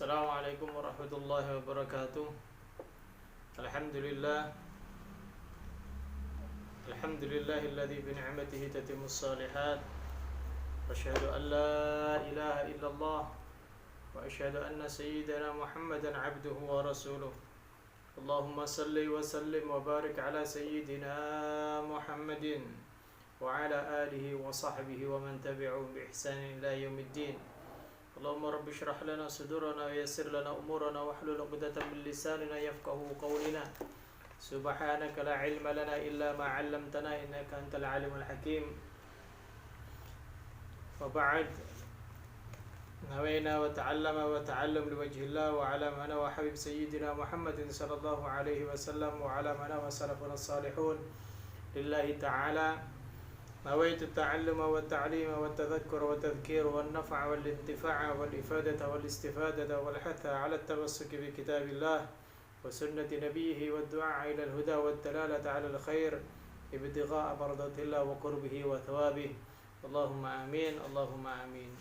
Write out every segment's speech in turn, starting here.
Assalamualaikum warahmatullahi wabarakatuh. Alhamdulillah. Alhamdulillahilladzi bi ni'matihi tatimmus shalihat. Wa asyhadu an la ilaha illallah wa asyhadu anna sayyidana Muhammadan 'abduhu wa rasuluh. Allahumma salli wa sallim wa barik ala sayyidina Muhammadin wa ala alihi wa sahbihi wa man tabi'ahum bi ihsanin ila yaumiddin. Allahumma rabbi syrah lana sudurana wa yassir lana umurana wahlul 'uqdatam min lisanina yafqahu qawlana. Subhanaka la ilma lana illa ma 'allamtana innaka antal alimul hakim. Wa ba'd. Nawayna wa ta'allam liwajhillah wa 'ala mana wa habib sayyidina Muhammadin sallallahu alaihi wasallam wa 'ala mana wa salafuna salihun lillahi ta'ala. نويت التعلم والتعليم والتذكر والتذكير والنفع والانتفاع والإفادة والاستفادة والحث على التمسك بكتاب الله وسنة نبيه والدعاء إلى الهدى والدلالة على الخير ابتغاء مرضات الله وقربه وثوابه. اللهم آمين اللهم آمين.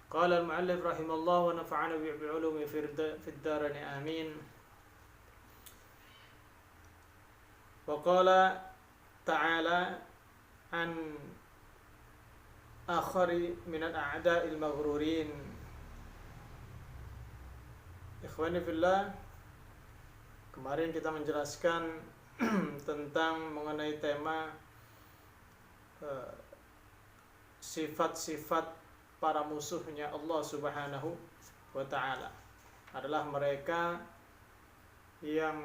قال المؤلف رحمه الله ونفعنا بعلومه في الدارين آمين. وقال تعالى an akhari minal a'da'il maghrurin. Ikhwani fillah, kemarin kita menjelaskan tentang mengenai tema sifat-sifat para musuhnya Allah Subhanahu wa ta'ala adalah mereka yang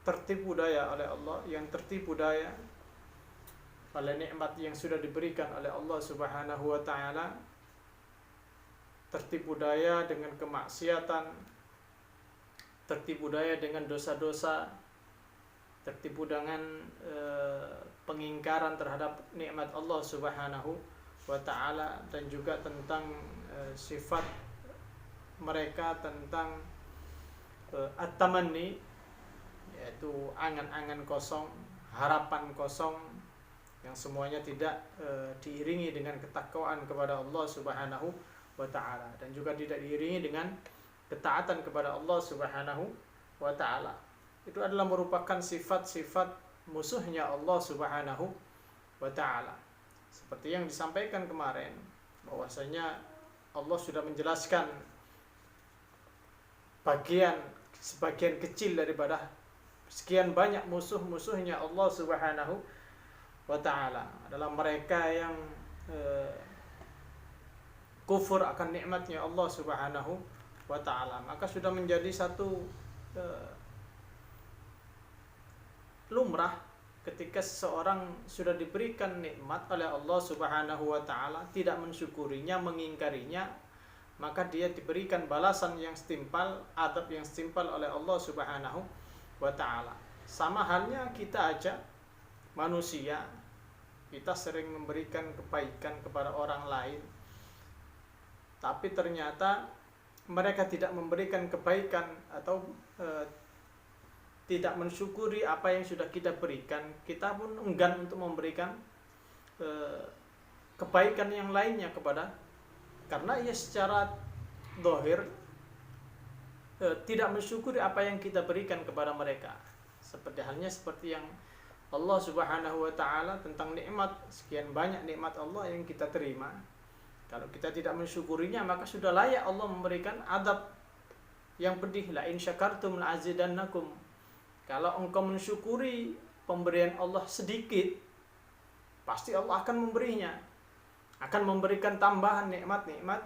tertipu daya oleh Allah, yang tertipu daya oleh nikmat yang sudah diberikan oleh Allah Subhanahu wa ta'ala, tertipu daya dengan kemaksiatan, tertipu daya dengan dosa-dosa, tertipu dengan pengingkaran terhadap nikmat Allah Subhanahu wa ta'ala, dan juga tentang sifat mereka tentang at-tamanni, yaitu angan-angan kosong, harapan kosong, yang semuanya tidak diiringi dengan ketakwaan kepada Allah Subhanahu wa ta'ala, dan juga tidak diiringi dengan ketaatan kepada Allah Subhanahu wa ta'ala. Itu adalah merupakan sifat-sifat musuhnya Allah Subhanahu wa ta'ala. Seperti yang disampaikan kemarin, bahwasanya Allah sudah menjelaskan sebagian kecil daripada sekian banyak musuh-musuhnya Allah Subhanahu wa ta'ala adalah mereka yang kufur akan nikmatnya Allah Subhanahu wa ta'ala. Maka sudah menjadi satu lumrah ketika seseorang sudah diberikan nikmat oleh Allah Subhanahu wa ta'ala, tidak mensyukurinya, mengingkarinya, maka dia diberikan balasan yang setimpal, adab yang setimpal oleh Allah Subhanahu wa ta'ala. Sama halnya kita aja manusia, kita sering memberikan kebaikan kepada orang lain, tapi ternyata mereka tidak memberikan kebaikan atau tidak mensyukuri apa yang sudah kita berikan. Kita pun enggan untuk memberikan kebaikan yang lainnya karena ia secara zahir tidak mensyukuri apa yang kita berikan kepada mereka. Seperti yang Allah Subhanahu wa ta'ala tentang nikmat, sekian banyak nikmat Allah yang kita terima. Kalau kita tidak mensyukurinya, maka sudah layak Allah memberikan adab yang pedih. La in syakartum la azidannakum. Kalau engkau mensyukuri pemberian Allah sedikit, pasti Allah akan memberinya, akan memberikan tambahan nikmat-nikmat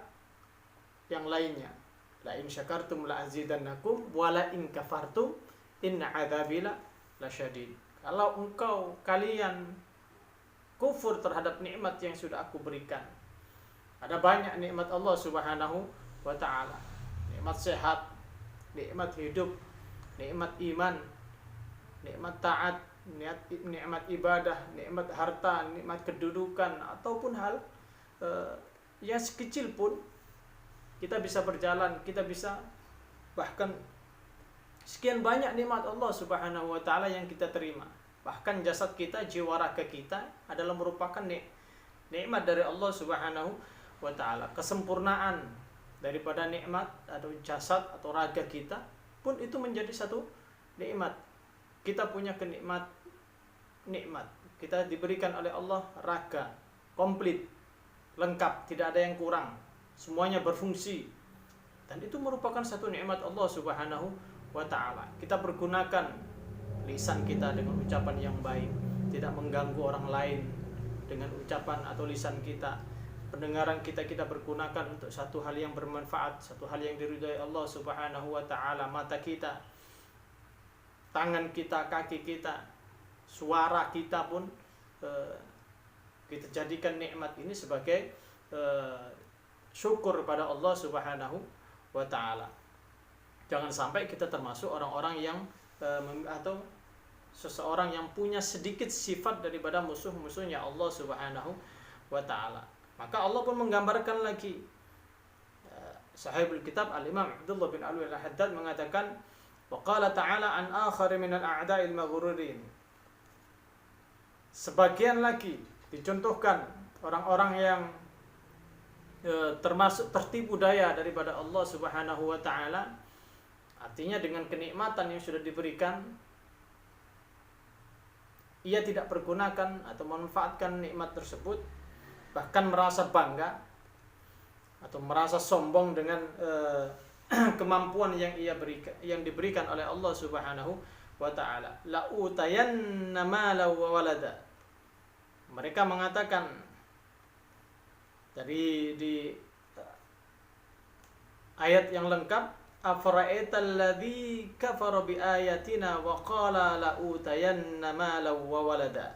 yang lainnya. La in syakartum la azidannakum wa la in kafartum inna adzabi lasyadid. Kalau kalian kufur terhadap nikmat yang sudah aku berikan, ada banyak nikmat Allah Subhanahu wa ta'ala, nikmat sehat, nikmat hidup, nikmat iman, nikmat taat, nikmat ibadah, nikmat harta, nikmat kedudukan, ataupun hal yang sekecil pun kita bisa berjalan, kita bisa bahkan sekian banyak nikmat Allah Subhanahu wa ta'ala yang kita terima. Bahkan jasad kita, jiwa raga kita adalah merupakan nikmat dari Allah Subhanahu wa ta'ala, kesempurnaan daripada nikmat atau jasad atau raga kita pun itu menjadi satu nikmat. Kita punya nikmat. Kita diberikan oleh Allah raga komplit, lengkap, tidak ada yang kurang. Semuanya berfungsi. Dan itu merupakan satu nikmat Allah Subhanahu wa taala. Kita pergunakan lisan kita dengan ucapan yang baik, tidak mengganggu orang lain dengan ucapan atau lisan kita. Pendengaran kita pergunakan untuk satu hal yang bermanfaat, satu hal yang diridhai Allah Subhanahu wa taala. Mata kita, tangan kita, kaki kita, suara kita pun kita jadikan nikmat ini sebagai syukur pada Allah Subhanahu wa taala. Jangan sampai kita termasuk orang-orang yang atau seseorang yang punya sedikit sifat daripada musuh-musuhnya Allah Subhanahu wa taala. Maka Allah pun menggambarkan lagi. Sahibul kitab Al-Imam Abdullah bin Alwi Al-Haddad mengatakan, wa qala ta'ala an akhar min al-a'da'il maghrurin. Sebagian lagi dicontohkan orang-orang yang termasuk tertipu daya daripada Allah Subhanahu wa taala. Artinya dengan kenikmatan yang sudah diberikan, ia tidak pergunakan atau memanfaatkan nikmat tersebut, bahkan merasa bangga atau merasa sombong dengan kemampuan yang diberikan oleh Allah Subhanahu wa taala. La utayanna mala wa walada. Mereka mengatakan di ayat yang lengkap, afara'aital ladzi kafara bi ayatina wa qala la utayanna mala wa walada.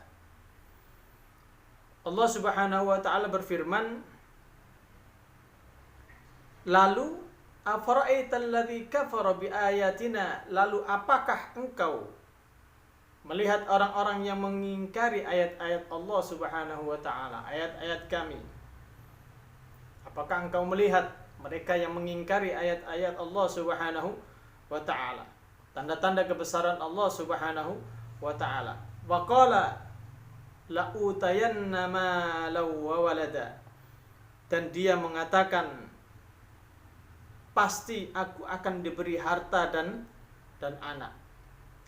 Allah Subhanahu wa taala berfirman, lalu afara'aital ladzi kafara bi ayatina, lalu apakah engkau melihat orang-orang yang mengingkari ayat-ayat Allah Subhanahu wa taala, ayat-ayat kami? Apakah engkau melihat mereka yang mengingkari ayat-ayat Allah Subhanahu wa taala, tanda-tanda kebesaran Allah Subhanahu wa taala? Wa qala la utayanna mala wa walada. Dan dia mengatakan, pasti aku akan diberi harta dan anak.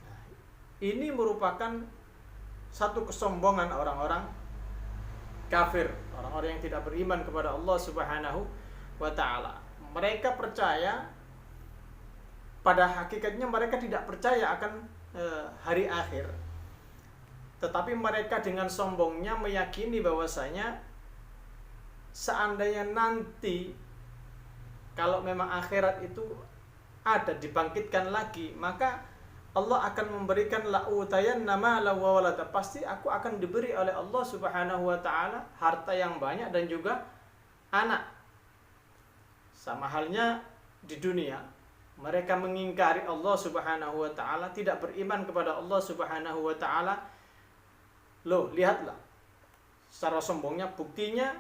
Nah, ini merupakan satu kesombongan orang-orang kafir, orang-orang yang tidak beriman kepada Allah Subhanahu wa taala. Mereka percaya, pada hakikatnya mereka tidak percaya akan hari akhir. Tetapi mereka dengan sombongnya meyakini bahwasanya seandainya nanti kalau memang akhirat itu ada, dibangkitkan lagi, maka Allah akan memberikan la'utayanna mala wa walada. Pasti aku akan diberi oleh Allah Subhanahu wa taala harta yang banyak dan juga anak. Sama halnya di dunia, mereka mengingkari Allah Subhanahu wa taala, tidak beriman kepada Allah Subhanahu wa taala. Loh, lihatlah secara sombongnya, buktinya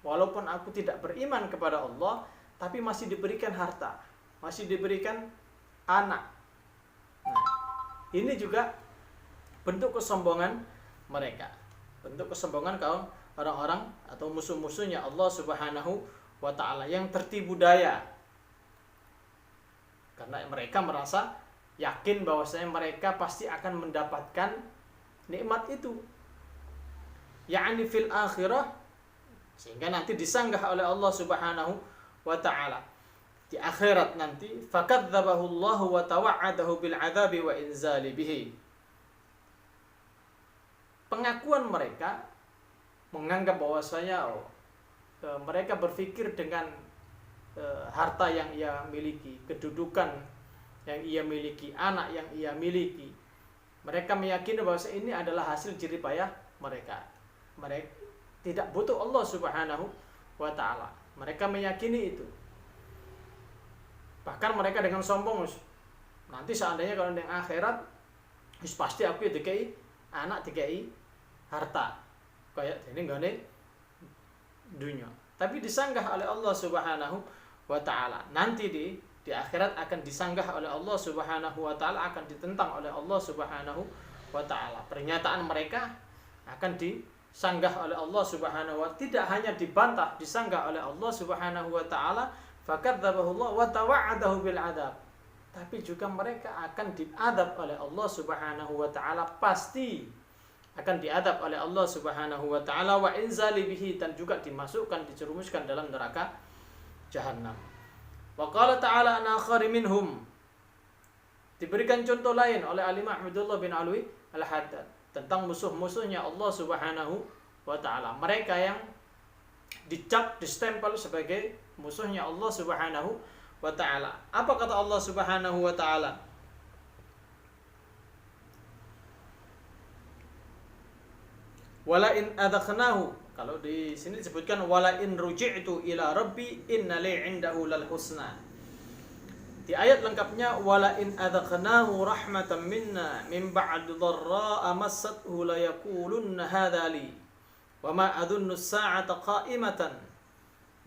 walaupun aku tidak beriman kepada Allah, tapi masih diberikan harta, masih diberikan anak. Nah, ini juga bentuk kesombongan mereka, bentuk kesombongan kaum orang-orang atau musuh-musuhnya Allah Subhanahu wa taala yang tertipu daya. Karena mereka merasa yakin bahwasanya mereka pasti akan mendapatkan nikmat itu, yakni fil akhirah, sehingga nanti disanggah oleh Allah Subhanahu wa taala di akhirat nanti. Fakadzabahu Allah wa tawa'adahu bil 'adzabi wa inzali bihi. Pengakuan mereka menganggap bahwasanya mereka berpikir dengan harta yang ia miliki, kedudukan yang ia miliki, anak yang ia miliki, mereka meyakini bahwa ini adalah hasil jerih payah mereka. Mereka tidak butuh Allah Subhanahu wa taala. Mereka meyakini itu. Bahkan mereka dengan sombong, nanti seandainya kalau di akhirat, pasti aku dikai anak, dikai harta, kayak ini enggak nih dunia. Tapi disanggah oleh Allah Subhanahu wa taala. Nanti di akhirat akan disanggah oleh Allah Subhanahu wa taala, akan ditentang oleh Allah Subhanahu wa taala. Pernyataan mereka akan disanggah oleh Allah Subhanahu wa taala, tidak hanya dibantah, disanggah oleh Allah Subhanahu wa taala. fakadzabahu Allah wa tawa'adahu bil adab. Tapi juga mereka akan diadab oleh Allah Subhanahu wa taala, pasti akan diadab oleh Allah Subhanahu wa taala, wa inzali bihi, dan juga dimasukkan, dijerumuskan dalam neraka jahanam. Wa qala ta'ala an akhari minhum. Diberikan contoh lain oleh Alimah Ahmadullah bin Alwi Al-Haddad tentang musuh-musuhnya Allah Subhanahu wa taala. Mereka yang dicap, distempel sebagai musuhnya Allah Subhanahu wa taala. Apa kata Allah Subhanahu wa taala? Wala in adzakhnahu. Kalau di sini disebutkan wala in ruji'tu ila rabbi inna li 'indahu lal husna. Di ayat lengkapnya wala in adzakhnahu rahmatan minna min ba'di dharra'a massathu la yaqulunna hadza li wa ma adunnu as-sa'ata qa'imatan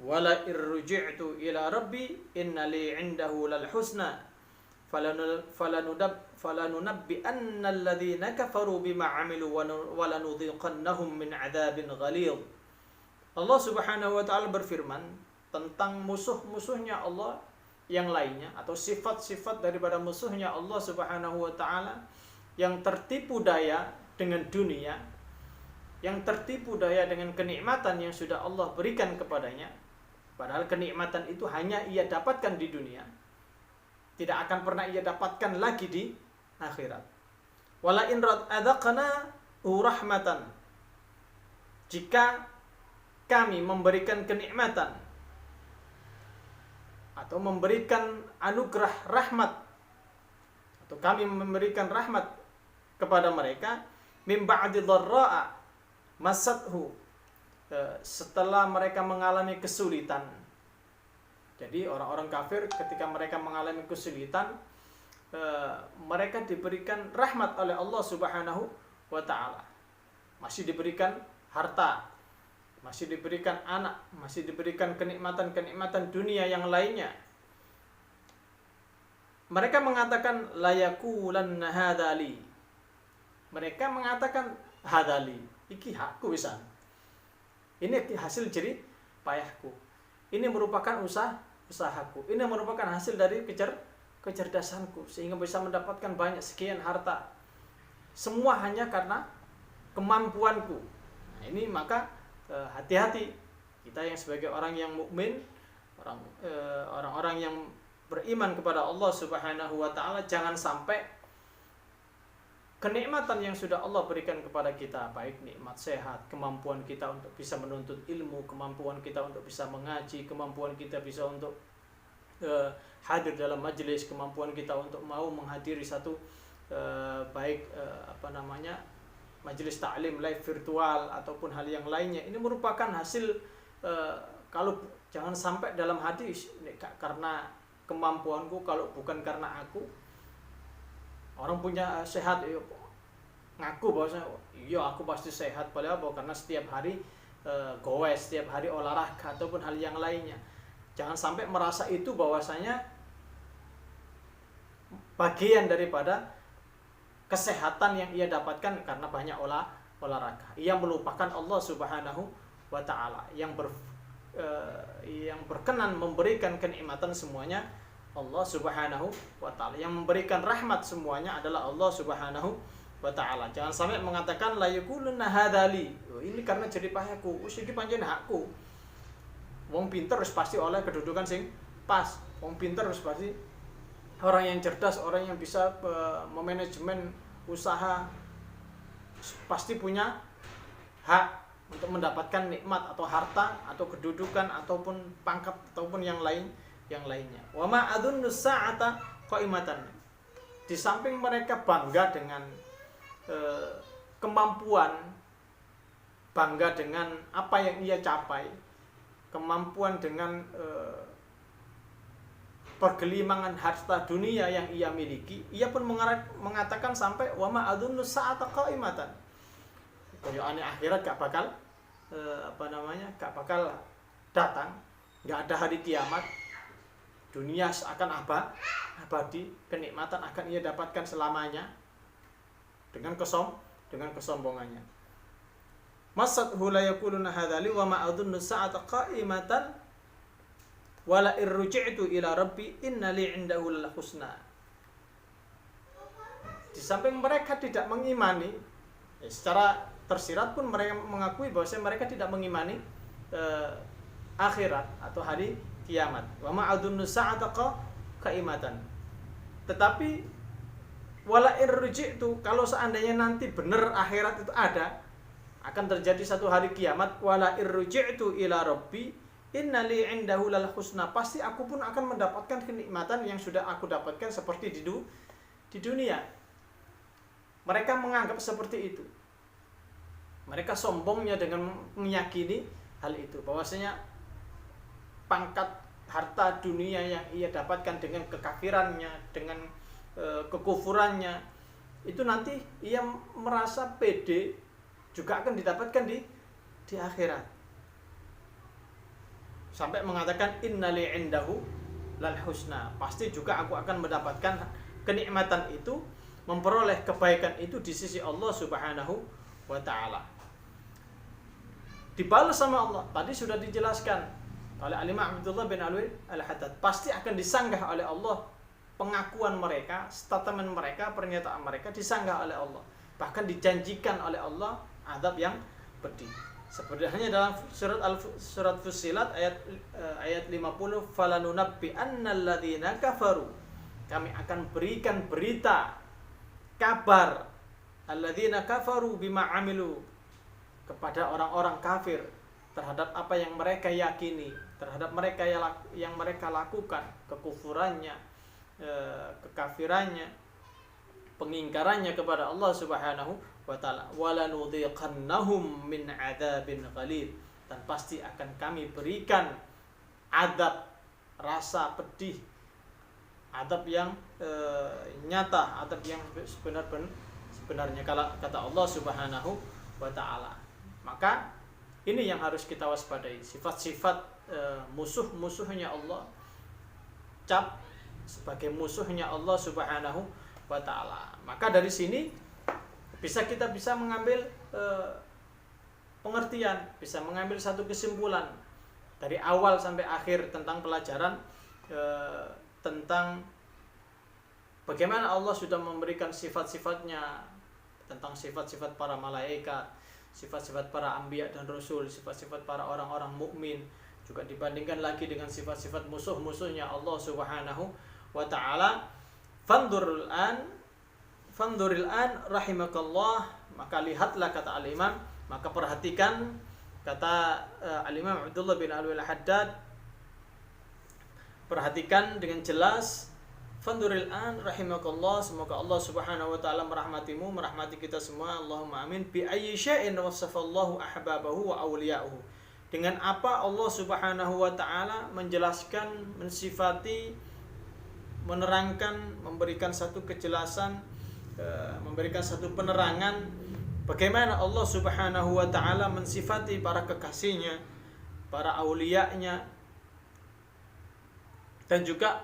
wala in ruji'tu ila rabbi inna li 'indahu lal husna falanunabbi anna alladhina kafaru bima 'amilu wa lanudhiqannahum min 'adzabin ghalidh. Allah Subhanahu wa taala berfirman tentang musuh-musuhnya Allah yang lainnya, atau sifat-sifat daripada musuhnya Allah Subhanahu wa taala yang tertipu daya dengan dunia, yang tertipu daya dengan kenikmatan yang sudah Allah berikan kepadanya, padahal kenikmatan itu hanya ia dapatkan di dunia, tidak akan pernah ia dapatkan lagi di akhirat. Wala in adzaqna rahmatan, jika kami memberikan kenikmatan atau memberikan anugerah rahmat, atau kami memberikan rahmat kepada mereka mim ba'di dharra'a masathu, setelah mereka mengalami kesulitan. Jadi orang-orang kafir ketika mereka mengalami kesulitan, mereka diberikan rahmat oleh Allah Subhanahu wa taala. Masih diberikan harta, masih diberikan anak, masih diberikan kenikmatan-kenikmatan dunia yang lainnya. Mereka mengatakan la yaqulanna hadzali. Mereka mengatakan hadzali, iki hakku pisan. Ini hasil jerih payahku. Ini merupakan usahaku. Ini merupakan hasil dari kecerdasanku sehingga bisa mendapatkan banyak sekian harta. Semua hanya karena kemampuanku. Nah, ini maka hati-hati kita yang sebagai orang yang mukmin, orang-orang yang beriman kepada Allah Subhanahu wa taala, jangan sampai kenikmatan yang sudah Allah berikan kepada kita, baik nikmat sehat, kemampuan kita untuk bisa menuntut ilmu, kemampuan kita untuk bisa mengaji, kemampuan kita bisa untuk hadir dalam majelis, kemampuan kita untuk mau menghadiri satu majelis ta'lim live virtual ataupun hal yang lainnya. Ini merupakan hasil kalau jangan sampai dalam hadis karena kemampuanku, kalau bukan karena aku. Orang punya sehat ngaku bahwasanya iya aku pasti sehat, padahal karena setiap hari goes, setiap hari olahraga ataupun hal yang lainnya. Jangan sampai merasa itu bahwasanya bagian daripada kesehatan yang ia dapatkan karena banyak olahraga. Ia melupakan Allah Subhanahu wa taala yang berkenan memberikan kenikmatan semuanya Allah Subhanahu wa taala. Yang memberikan rahmat semuanya adalah Allah Subhanahu wa taala. Jangan sampai mengatakan la yaquluna hadzali. Ini karena jerih payahku, iki pancen hakku. Wong pinter harus pasti oleh kedudukan sing pas. Wong pinter harus pasti orang yang cerdas, orang yang bisa memanajemen usaha, pasti punya hak untuk mendapatkan nikmat atau harta atau kedudukan ataupun pangkat ataupun yang lainnya. Wa ma adunnu sa'ata qaimatan. Di samping mereka bangga dengan kemampuan, bangga dengan apa yang ia capai, kemampuan dengan pergelimangan harta dunia yang ia miliki, ia pun mengatakan sampai wa ma adunnu sa'ata qaimatan. Koyoane akhirat gak bakal gak bakal datang, gak ada hari kiamat. Dunia akan abadi, kenikmatan akan ia dapatkan selamanya dengan kesombongannya. Masathu la yaquluna hadzali wa ma adunnu sa'ata qaimatan wala irruji'tu ila rabbi innali 'indahu lal husna. Di samping mereka tidak mengimani, secara tersirat pun mereka mengakui bahwa mereka tidak mengimani akhirat atau hari kiamat. Wa ma adunnu sa'ata qaimatan. Tetapi wala irji'tu, kalau seandainya nanti benar akhirat itu ada, akan terjadi satu hari kiamat, wala irji'tu ila rabbi innali 'indahu lal husna, pasti aku pun akan mendapatkan kenikmatan yang sudah aku dapatkan seperti di dunia. Mereka menganggap seperti itu. Mereka sombongnya dengan meyakini hal itu, bahwasanya pangkat harta dunia yang ia dapatkan dengan kekafirannya, dengan kekufurannya, itu nanti ia merasa pede juga akan didapatkan di akhirat. Sampai mengatakan innali 'indahu lal husna, pasti juga aku akan mendapatkan kenikmatan itu, memperoleh kebaikan itu di sisi Allah Subhanahu wa taala. Dibalas sama Allah. Tadi sudah dijelaskan oleh Al-Imam Abdullah bin Alwi Al-Haddad, pasti akan disanggah oleh Allah pengakuan mereka, statement mereka, pernyataan mereka disanggah oleh Allah. Bahkan dijanjikan oleh Allah azab yang pedih. Seperti halnya dalam surat Fussilat ayat 50, falanunabbi annal ladzina kafaru, kami akan berikan berita kabar alladzina kafaru bima amilu, kepada orang-orang kafir terhadap apa yang mereka yakini, terhadap mereka yang mereka lakukan, kekufurannya, kekafirannya, pengingkarannya kepada Allah Subhanahu wa taala. Walanudhiqannahum min adzabin ghalid, dan pasti akan kami berikan adab, rasa pedih, adab yang nyata, adab yang sebenarnya kata Allah Subhanahu wa taala. Maka ini yang harus kita waspadai, sifat-sifat musuh-musuhnya Allah, cap sebagai musuhnya Allah Subhanahu wa taala. Maka dari sini kita bisa mengambil pengertian, bisa mengambil satu kesimpulan dari awal sampai akhir tentang pelajaran tentang bagaimana Allah sudah memberikan sifat-sifatnya, tentang sifat-sifat para malaikat, sifat-sifat para anbiya dan rasul, sifat-sifat para orang-orang mukmin, juga dibandingkan lagi dengan sifat-sifat musuh-musuhnya Allah Subhanahu wa taala. Fanduril an rahimakallah, maka lihatlah, kata al-Imam, maka perhatikan, kata al-Imam Abdullah bin Alwi Al-Haddad, perhatikan dengan jelas. Fanduril an rahimakallah, semoga Allah Subhanahu wa taala merahmatimu, merahmati kita semua, Allahumma amin. Bi ayyi syai'in wasafallahu ahbabahu wa awliya'uhu, dengan apa Allah Subhanahu wa taala menjelaskan, mensifati, menerangkan, memberikan satu kejelasan, memberikan satu penerangan bagaimana Allah Subhanahu wa taala mensifati para kekasihnya, para auliya-Nya, dan juga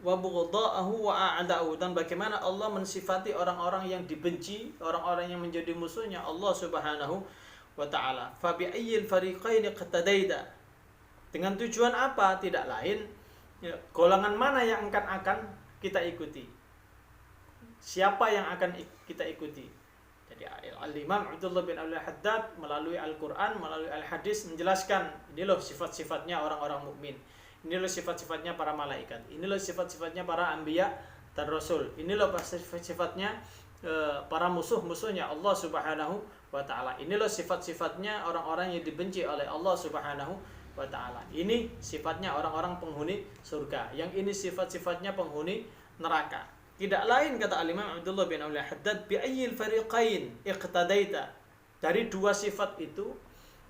wabughda'ahu wa a'da'ahu, dan bagaimana Allah mensifati orang-orang yang dibenci, orang-orang yang menjadi musuhnya Allah Subhanahu wa taala. Fa bi ayyil fariqaini qatadaita, dengan tujuan apa? Tidak lain, golongan mana yang akan kita ikuti, siapa yang akan kita ikuti. Jadi Al-Imam Abdullah bin Al-Haddad melalui Al-Quran, melalui Al-Hadis menjelaskan, ini loh sifat-sifatnya orang-orang mukmin, ini loh sifat-sifatnya para malaikat, ini loh sifat-sifatnya para anbiya dan rasul, ini loh sifat-sifatnya para musuh-musuhnya Allah Subhanahu wa taala, ini loh sifat-sifatnya orang-orang yang dibenci oleh Allah Subhanahu wa taala, ini sifatnya orang-orang penghuni surga, yang ini sifat-sifatnya penghuni neraka. Tidak lain, kata Al-Imam Abdullah bin Al-Haddad, bi ayyil fariqain iqtadaita, dari dua sifat itu,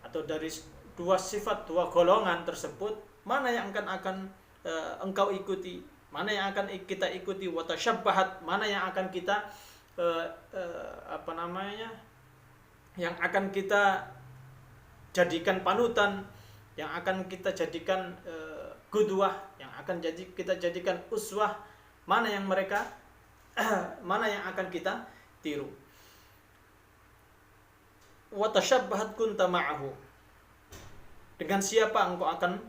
atau dari dua sifat, dua golongan tersebut, mana yang akan engkau ikuti, mana yang akan kita ikuti, wa tashabbahat, mana yang akan kita yang akan kita jadikan panutan, yang akan kita jadikan qudwah, yang akan kita jadikan uswah, mana yang akan kita tiru. Wa tashabbahat kunta ma'ahu, dengan siapa engkau akan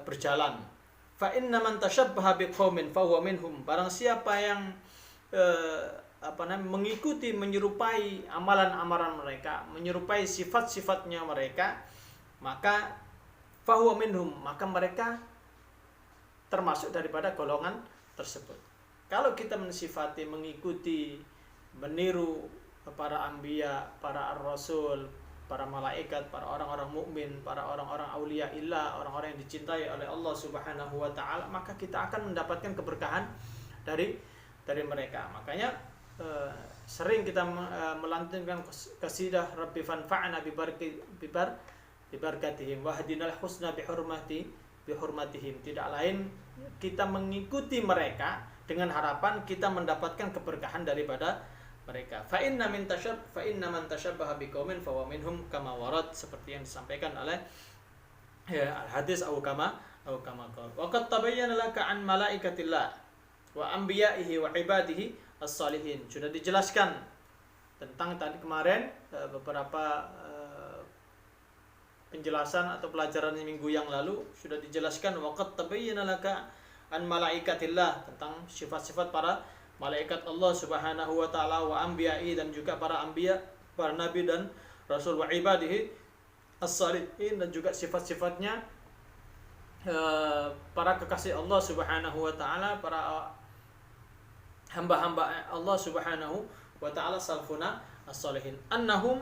berjalan. Fa inna man tashabbaha biqaumin fahuwa minhum. Barang siapa yang mengikuti, menyerupai amalan-amalan mereka, menyerupai sifat-sifatnya mereka, maka fahuwa minhum, maka mereka termasuk daripada golongan tersebut. Kalau kita mensifati, mengikuti, meniru para anbiya, para ar-rasul, para malaikat, para orang-orang mukmin, para orang-orang aulia illah, orang-orang yang dicintai oleh Allah Subhanahu wa taala, maka kita akan mendapatkan keberkahan dari mereka. Makanya sering kita melantunkan qasidah Rabbi fanfa'na bibarakatihim wahdinal husna bihurmatihim. Tidak lain kita mengikuti mereka dengan harapan kita mendapatkan keberkahan daripada mereka. Fa inna man tashabbaha biqaumin fa huwa minhum kama warad, seperti yang disampaikan oleh al-hadis atau kama qala. Wa qad tabayyana laka an malaikatillah wa anbiya'ihi wa ibadihi as-salihin. Sudah dijelaskan tentang tadi kemarin beberapa penjelasan atau pelajaran minggu yang lalu sudah dijelaskan wa qad tabayyana laka an malaikatillah, tentang sifat-sifat para malaikat Allah Subhanahu wa taala, wa anbiya'i, dan juga para anbiya, para nabi dan rasul, wa ibadihi as-salihin, dan juga sifat-sifatnya para kekasih Allah Subhanahu wa taala, para hamba-hamba Allah Subhanahu wa taala, salafuna as-salihin, annahum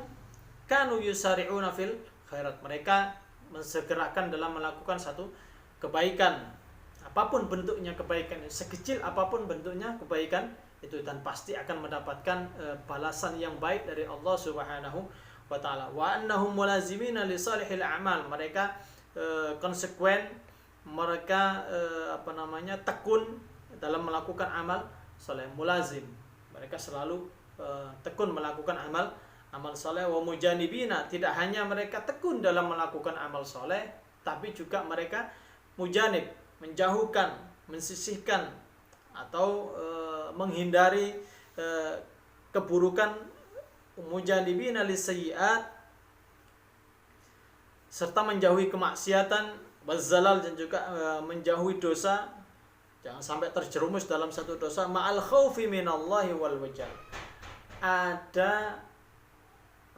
kanu yusari'una fil khairat. Mereka mensegerakan dalam melakukan satu kebaikan, apapun bentuknya kebaikan, sekecil apapun bentuknya kebaikan itu, dan pasti akan mendapatkan balasan yang baik dari Allah Subhanahu wa taala. Wa annahum mulazimina li salihil a'mal. Mereka konsekuen, mereka tekun dalam melakukan amal saleh, mulazim. Mereka selalu tekun melakukan amal saleh. Wa mujanibina, tidak hanya mereka tekun dalam melakukan amal saleh, tapi juga mereka mujanib, menjauhkan, mensisihkan atau menghindari keburukan, mujanibina lisayyi'at, serta menjauhi kemaksiatan, wazzalal, dan juga menjauhi dosa, jangan sampai terjerumus dalam satu dosa, ma'al khaufi minallahi wal wajal. Ada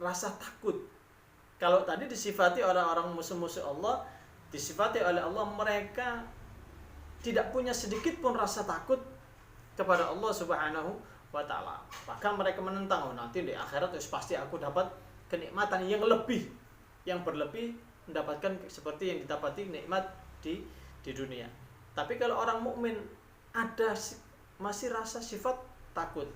rasa takut. Kalau tadi disifati orang-orang musuh-musuh Allah, disifati oleh Allah, mereka tidak punya sedikit pun rasa takut kepada Allah Subhanahu wa taala. Bahkan mereka menentang, nanti di akhirat pasti aku dapat kenikmatan yang lebih, yang berlebih, mendapatkan seperti yang didapati nikmat di dunia. Tapi kalau orang mukmin ada masih rasa sifat takut.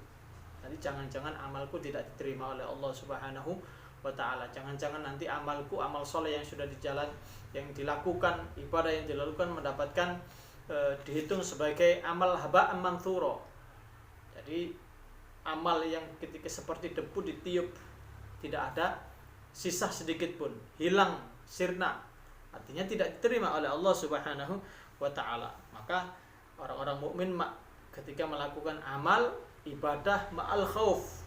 Jadi jangan-jangan amalku tidak diterima oleh Allah Subhanahu wa taala. Jangan-jangan nanti amalku, amal soleh yang sudah yang dilakukan, ibadah yang dilakukan mendapatkan dihitung sebagai amal haba'an manthura. Jadi amal yang ketika seperti debu ditiup, tidak ada sisa sedikit pun, hilang, sirna, artinya tidak diterima oleh Allah Subhanahu wa taala. Maka orang-orang mukmin ketika melakukan amal ibadah ma'al khauf,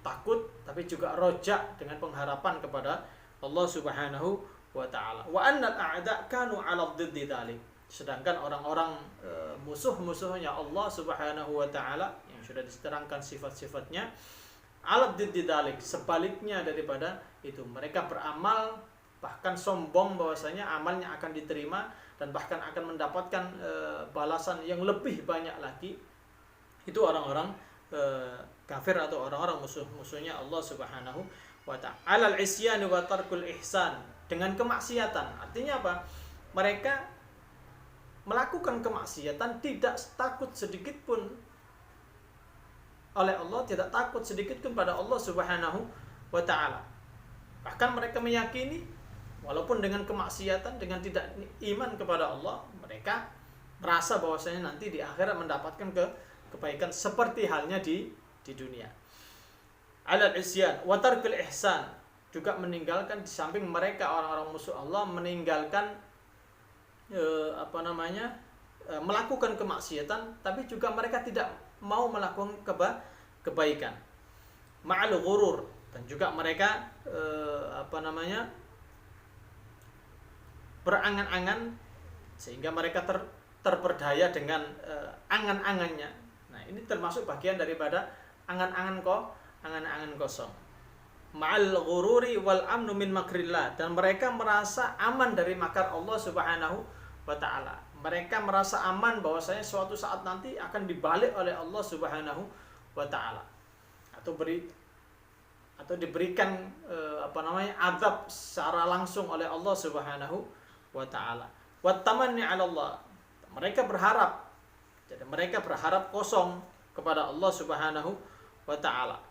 takut, tapi juga roja, dengan pengharapan kepada Allah Subhanahu wa taala. Wa annal a'da kanu 'ala dhiddi dzalik. Sedangkan orang-orang musuh-musuhnya Allah Subhanahu wa taala yang sudah diterangkan sifat-sifatnya, 'ala dhiddi dzalik, sebaliknya daripada itu. Mereka beramal bahkan sombong bahwasanya amalnya akan diterima dan bahkan akan mendapatkan balasan yang lebih banyak lagi. Itu orang-orang kafir atau orang-orang musuh-musuhnya Allah Subhanahu wa ta'ala. Al-isyan wa tarkul ihsan, dengan kemaksiatan. Artinya apa? Mereka melakukan kemaksiatan tidak takut sedikit pun oleh Allah, tidak takut sedikit pun pada Allah Subhanahu wa ta'ala. Bahkan mereka meyakini walaupun dengan kemaksiatan, dengan tidak iman kepada Allah, mereka merasa bahwasanya nanti di akhirat mendapatkan kebaikan seperti halnya di dunia. Alal isyan wa tarkul ihsan, juga meninggalkan, di samping mereka orang-orang musuh Allah meninggalkan melakukan kemaksiatan, tapi juga mereka tidak mau melakukan kebaikan. Ma'al ghurur, dan juga mereka berangan-angan sehingga mereka terperdaya dengan angan-angannya. Nah, ini termasuk bagian daripada angan-angan kosong. Ma'al ghururi wal amnu min makrillah, dan mereka merasa aman dari makar Allah Subhanahu wa taala. Mereka merasa aman bahwasanya suatu saat nanti akan dibalik oleh Allah Subhanahu wa taala atau diberikan azab secara langsung oleh Allah Subhanahu wa taala. Wa tamanni 'ala Allah. Mereka berharap. Jadi mereka berharap kosong kepada Allah Subhanahu wa taala.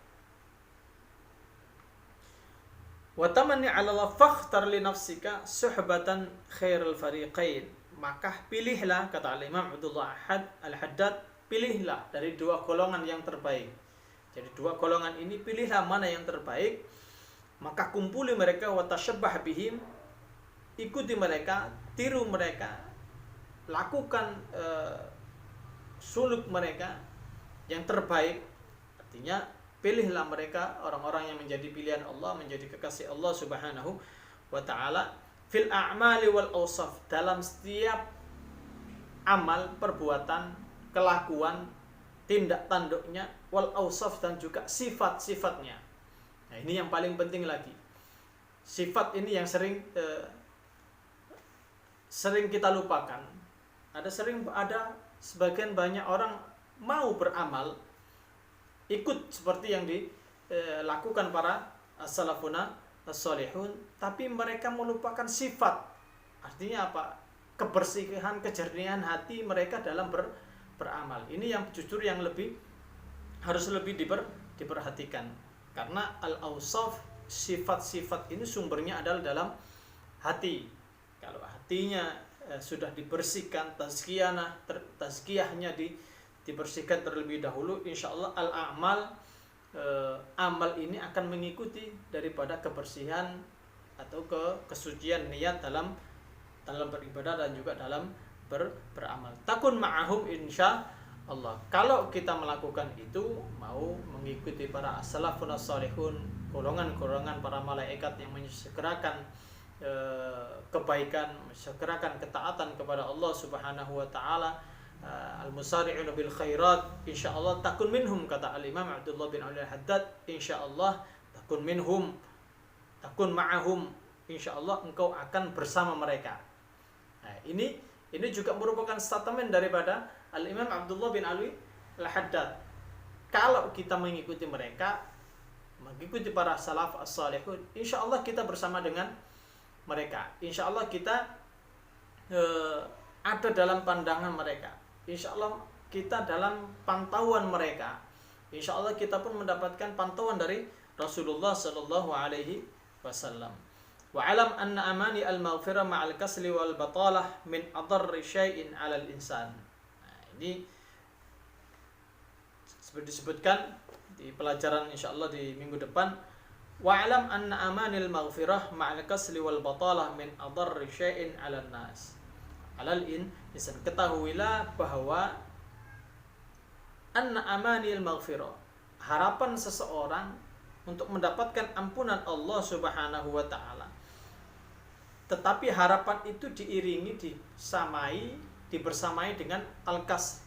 Wa tamanni 'ala Allah fakhtar li nafsika suhbatan khairul fariqain. Maka pilihlah, kata Imam Abdullah Al-Haddad, pilihlah dari dua golongan yang terbaik. Jadi dua golongan ini pilihlah mana yang terbaik, maka kumpuli mereka, wa tashabbah bihim, ikuti mereka, tiru mereka, lakukan suluk mereka yang terbaik. Artinya pilihlah mereka, orang-orang yang menjadi pilihan Allah, menjadi kekasih Allah Subhanahu wa taala, fil a'mali wal awsaf, dalam setiap amal, perbuatan, kelakuan, tindak tanduknya, wal awsaf, dan juga sifat-sifatnya. Nah, ini yang paling penting lagi. Sifat ini yang sering kita lupakan. Ada sebagian banyak orang mau beramal, ikut seperti yang dilakukan para as-salafuna as-salihun, tapi mereka melupakan sifat. Artinya apa? Kebersihan, kejernihan hati mereka dalam beramal. Ini yang jujur yang harus lebih diperhatikan. Karena al-awsaf, sifat-sifat ini sumbernya adalah dalam hati. Kalau hatinya sudah dibersihkan, tazkiyahnya dibersihkan terlebih dahulu, insyaallah al-a'mal, amal ini akan mengikuti daripada kebersihan atau kesucian niat dalam beribadah dan juga dalam beramal. Takun ma'ahum insya Allah. Kalau kita melakukan itu, mau mengikuti para as-salafun as-salihun, golongan-golongan para malaikat yang menyegerakan kebaikan, menyegerakan ketaatan kepada Allah Subhanahu wa taala, al-musari'una bil khairat, insyaallah takun minhum, kata al-Imam Abdullah bin Al-Haddad, insyaallah takun minhum, takun ma'ahum, insyaallah engkau akan bersama mereka. Nah, ini juga merupakan statement daripada Al-Imam Abdullah bin Al-Haddad. Kalau kita mengikuti mereka, mengikuti para salaf as-salihun, insyaallah kita bersama dengan mereka. Insyaallah kita ada dalam pandangan mereka. Insyaallah kita dalam pantauan mereka. Insyaallah kita pun mendapatkan pantauan dari Rasulullah sallallahu alaihi wasallam. Wa alam anna amani al-maghfirah ma'al kasli wal batalah min adarri syai'in 'alal insan. Nah, ini seperti disebutkan di pelajaran insyaallah di minggu depan. Wa alam anna amani al-maghfirah ma'al kasli wal batalah min adarri syai'in 'alan nas. 'Alal insan, ketahuilah bahwa anna amani al-maghfirah, harapan seseorang untuk mendapatkan ampunan Allah Subhanahu wa taala, tetapi harapan itu diiringi, dibersamai dengan al-kas,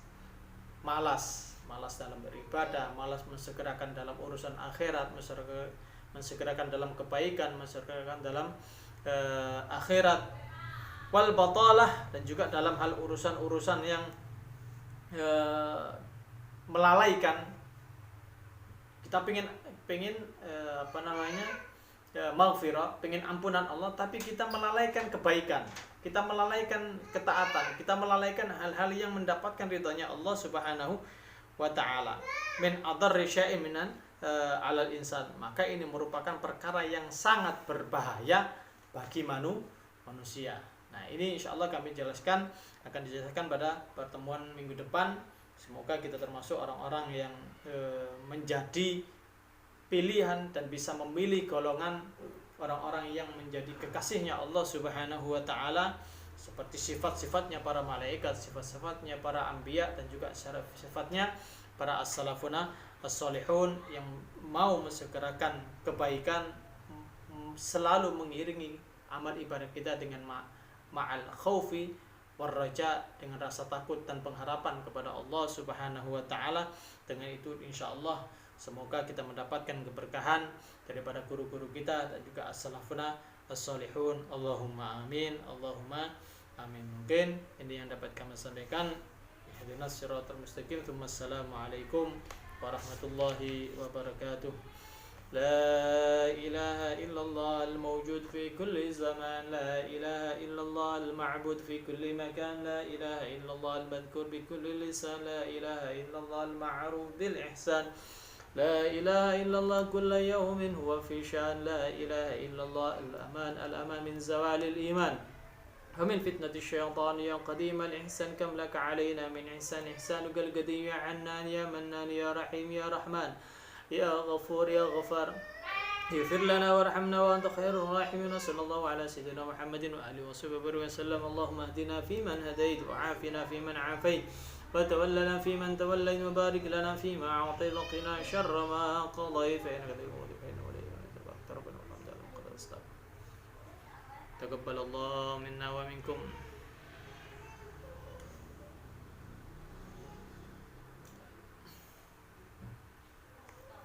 malas dalam beribadah, malas mensegerakan dalam urusan akhirat, mensegerakan dalam kebaikan, mensegerakan dalam akhirat, wal batalah, dan juga dalam hal urusan-urusan yang melalaikan. Kita pengen maghfirah, pengen ampunan Allah, tapi kita melalaikan kebaikan, kita melalaikan ketaatan, kita melalaikan hal-hal yang mendapatkan ridhonya Allah Subhanahu wa taala. Min adarri syai'in minan 'alal insan. Maka ini merupakan perkara yang sangat berbahaya bagi manusia. Nah, ini insyaallah kami akan dijelaskan pada pertemuan minggu depan. Semoga kita termasuk orang-orang yang menjadi pilihan dan bisa memilih golongan orang-orang yang menjadi kekasihnya Allah Subhanahu wa taala, seperti sifat-sifatnya para malaikat, sifat-sifatnya para anbiya, dan juga sifatnya para as-salafuna as-salihun yang mau mensegerakan kebaikan, selalu mengiringi amal ibadah kita dengan ma'al khaufi warraja, dengan rasa takut dan pengharapan kepada Allah Subhanahu wa taala. Dengan itu insyaallah semoga kita mendapatkan keberkahan daripada guru-guru kita dan juga as-salafuna as-salihun. Allahumma amin, Allahumma amin. Mungkin ini yang dapat kami sampaikan. Ihdinas siratal mustaqim. Wassalamualaikum warahmatullahi wabarakatuh. لا إله إلا الله الموجود في كل زمان، لا إله إلا الله المعبود في كل مكان، لا إله إلا الله المذكور بكل لسان، لا إله إلا الله المعروف بالإحسان، لا إله إلا الله كل يوم هو في شأن، لا إله إلا الله الأمان من زوال الإيمان ومن فتنة الشيطان يا قديم الإحسان، كم لك علينا من إحسان، إحسانك القديم يا عنان يا منان يا رحيم يا رحمن يا غفور يا غفار، اغفر لنا وارحمنا وأنت خير الراحمين. صلى الله على سيدنا محمد وآله وصحبه وسلم. اللهم اهدنا فيمن هديت وعافنا فيمن عافيت وتولنا فيمن توليت وبارك لنا فيما أعطيت وقنا شر ما قضيت فإنك تقضي فإنه لا إله إلا أنت ربنا والحمد لله قد استغفر. تقبل الله منا ومنكم.